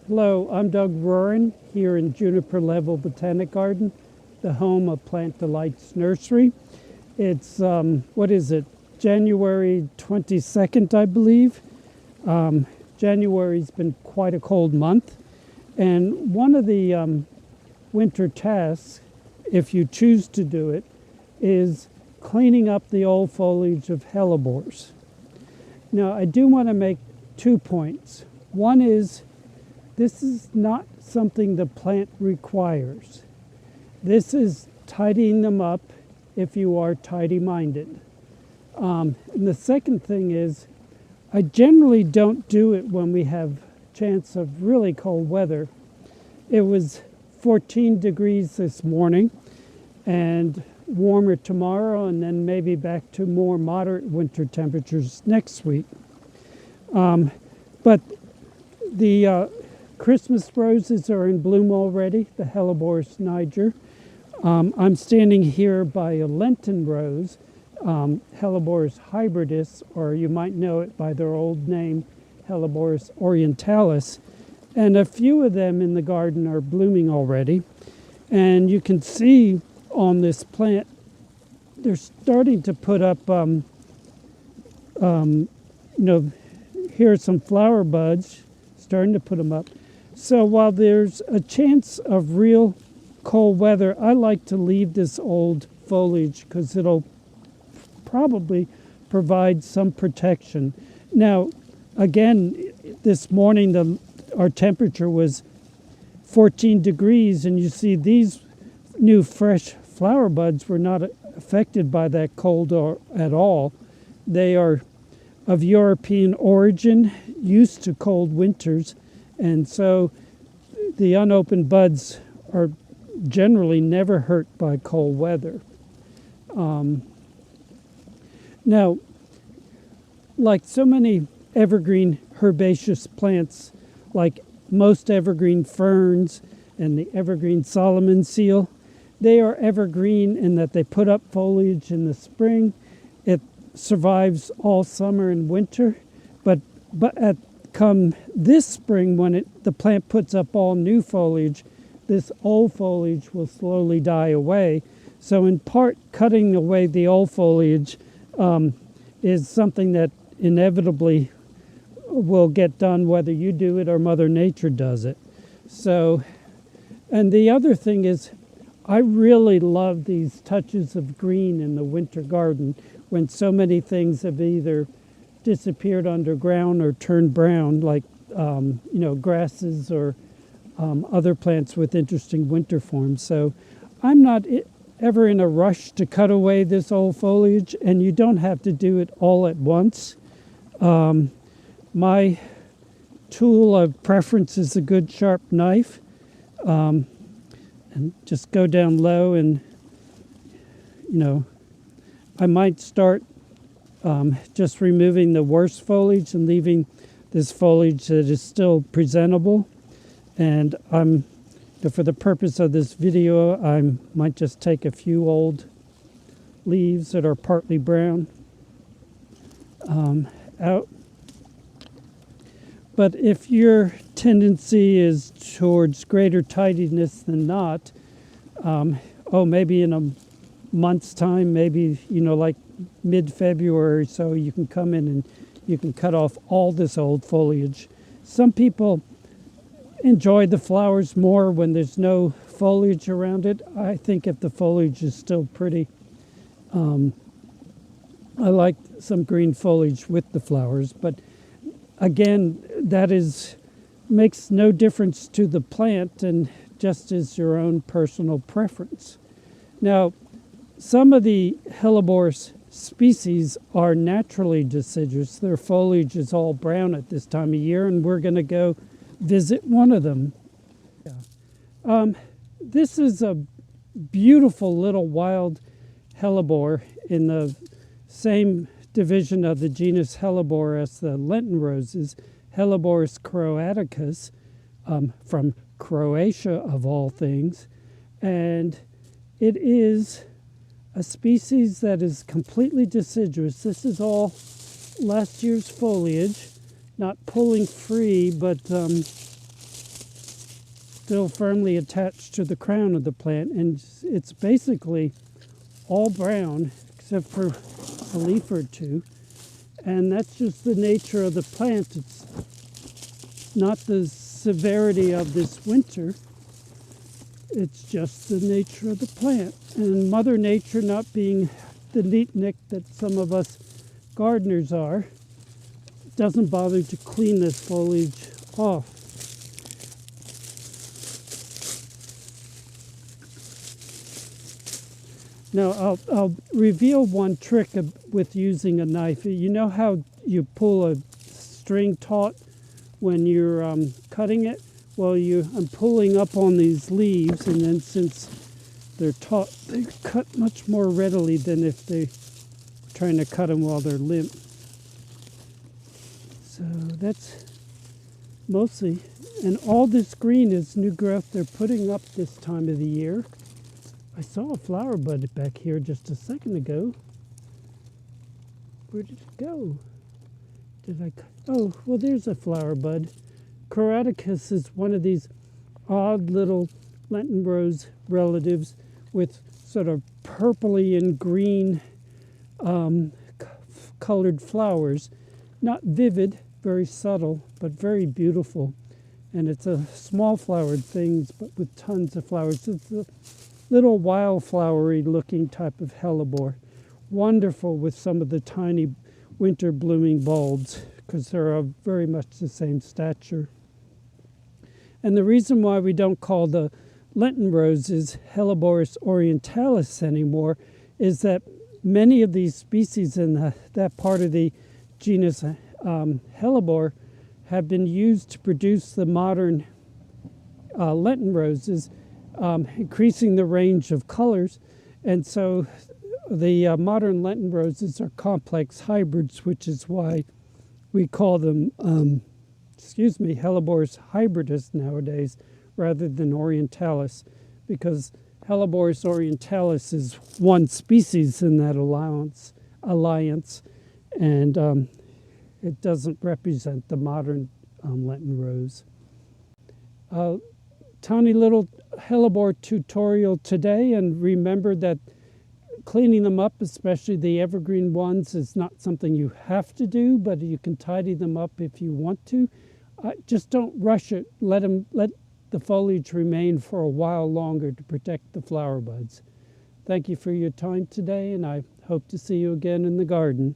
Hello, I'm Doug Roarin here in Juniper Level Botanic Garden, the home of Plant Delights Nursery. It's, what is it, January 22nd, I believe. January's been quite a cold month. And one of the winter tasks, if you choose to do it, is cleaning up the old foliage of Helleborus. Now, I do want to make 2 points. One is, this is not something the plant requires. This is tidying them up if you are tidy-minded. And the second thing is, I generally don't do it when we have chance of really cold weather. It was 14 degrees this morning and warmer tomorrow, and then maybe back to more moderate winter temperatures next week. But the Christmas roses are in bloom already, the Helleborus niger. I'm standing here by a Lenten rose, Helleborus hybridus, or you might know it by their old name, Helleborus orientalis. And a few of them in the garden are blooming already. And you can see on this plant, they're starting to put up, here are some flower buds, starting to put them up. So while there's a chance of real cold weather, I like to leave this old foliage because it'll probably provide some protection. Now, again, this morning our temperature was 14 degrees, and you see these new fresh flower buds were not affected by that cold at all. They are of European origin, used to cold winters, and so the unopened buds are generally never hurt by cold weather. Now, like so many evergreen herbaceous plants, like most evergreen ferns and the evergreen Solomon seal, they are evergreen in that they put up foliage in the spring. It survives all summer and winter, but come this spring, when the plant puts up all new foliage, this old foliage will slowly die away. So in part, cutting away the old foliage is something that inevitably will get done whether you do it or Mother Nature does it. So, and the other thing is, I really love these touches of green in the winter garden when so many things have either disappeared underground or turned brown, like grasses or other plants with interesting winter forms. So I'm not ever in a rush to cut away this old foliage, and you don't have to do it all at once. My tool of preference is a good sharp knife, and just go down low, and I might start just removing the worst foliage and leaving this foliage that is still presentable. And for the purpose of this video, I might just take a few old leaves that are partly brown out. But if your tendency is towards greater tidiness than not, maybe in a month's time, maybe, like mid-February, so you can come in and you can cut off all this old foliage. Some people enjoy the flowers more when there's no foliage around it. I think if the foliage is still pretty, I like some green foliage with the flowers, but again, that makes no difference to the plant and just is your own personal preference. Now, some of the Helleborus species are naturally deciduous. Their foliage is all brown at this time of year, and we're going to go visit one of them. This is a beautiful little wild hellebore in the same division of the genus Helleborus as the Lenten roses, Helleborus croaticus, from Croatia of all things. And it is a species that is completely deciduous. This is all last year's foliage, not pulling free, but still firmly attached to the crown of the plant, and it's basically all brown except for a leaf or two. And that's just the nature of the plant. It's not the severity of this winter. It's just the nature of the plant. And Mother Nature, not being the neatnik that some of us gardeners are, doesn't bother to clean this foliage off. Now I'll reveal one trick with using a knife. You know how you pull a string taut when you're cutting it? Well, I'm pulling up on these leaves, and then since they're taut, they cut much more readily than if they're trying to cut them while they're limp. So that's mostly, and all this green is new growth they're putting up this time of the year. I saw a flower bud back here just a second ago. Where did it go? Oh, well, there's a flower bud. Coroticus is one of these odd little Lenten rose relatives with sort of purpley and green colored flowers. Not vivid, very subtle, but very beautiful. And it's a small flowered thing, but with tons of flowers. It's a little wildflowery looking type of hellebore. Wonderful with some of the tiny winter blooming bulbs, because they're of very much the same stature. And the reason why we don't call the Lenten roses Helleborus orientalis anymore is that many of these species in that part of the genus Hellebore have been used to produce the modern Lenten roses, increasing the range of colors. And so the modern Lenten roses are complex hybrids, which is why we call them, Helleborus hybridus nowadays, rather than orientalis, because Helleborus orientalis is one species in that alliance, and it doesn't represent the modern Lenten rose. Tiny little hellebore tutorial today, and remember that cleaning them up, especially the evergreen ones, is not something you have to do, but you can tidy them up if you want to. Just don't rush it. Let the foliage remain for a while longer to protect the flower buds. Thank you for your time today, and I hope to see you again in the garden.